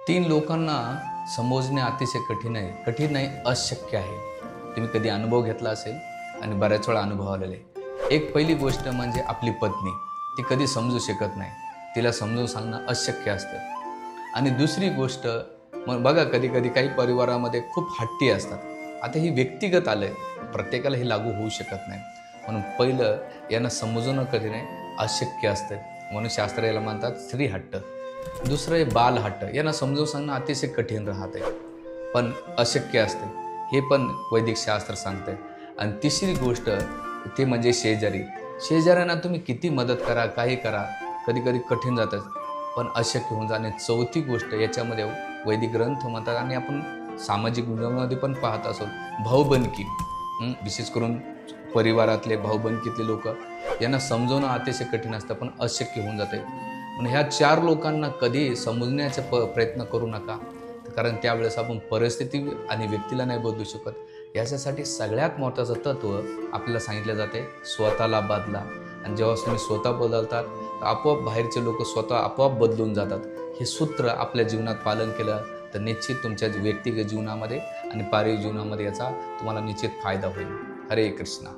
तीन लोकांना समजणे अतिशय कठीण नाही, अशक्य आहे. तुम्ही कधी अनुभव घेतला असेल आणि बऱ्याच वेळा अनुभव आलेले आहे. एक पहिली गोष्ट म्हणजे आपली पत्नी. ती कधी समजू शकत नाही. तिला समजून सांगणं अशक्य असतं. आणि दुसरी गोष्ट मग बघा कधी-कधी काही परिवारामध्ये खूप हट्टी असतात. आता ही व्यक्तिगत आलं आहे. प्रत्येकाला हे लागू होऊ शकत नाही. म्हणून पहिलं यांना समजवणं कठीण आहे, अशक्य असतं. म्हणून शास्त्र याला म्हणतात स्त्रीहट्ट. दुसरं आहे बालहट्ट. यांना समजावून सांगणं अतिशय कठीण राहते, पण अशक्य असते. हे पण वैदिक शास्त्र सांगतंय. आणि तिसरी गोष्ट ते म्हणजे शेजारी. शेजाऱ्यांना तुम्ही किती मदत करा, काही करा, कधी-कधी कठीण जातं, पण अशक्य होऊन जाणे. चौथी गोष्ट याच्यामध्ये वैदिक ग्रंथ म्हणतात आणि आपण सामाजिक गुन्ह्यामध्ये पण पाहत असो, भाऊबंदकी. विशेष करून परिवारातले भाऊबंदकीतले लोक यांना समजवणं अतिशय कठीण असतं, पण अशक्य होऊन जाते. पण ह्या चार लोकांना कधी समजण्याचा प्रयत्न करू नका, कारण त्यावेळेस आपण परिस्थिती आणि व्यक्तीला नाही बदलू शकत. याच्यासाठी सगळ्यात महत्त्वाचं तत्त्व आपल्याला सांगितलं जाते, स्वतःला बदला. आणि जेव्हा तुम्ही स्वतः बदलतात तर आपोआप बाहेरचे लोक स्वतः आपोआप बदलून जातात. हे सूत्र आपल्या जीवनात पालन केलं तर निश्चित तुमच्या व्यक्तिगत जीवनामध्ये आणि पारिवारिक जीवनामध्ये याचा तुम्हाला निश्चित फायदा होईल. हरे कृष्णा.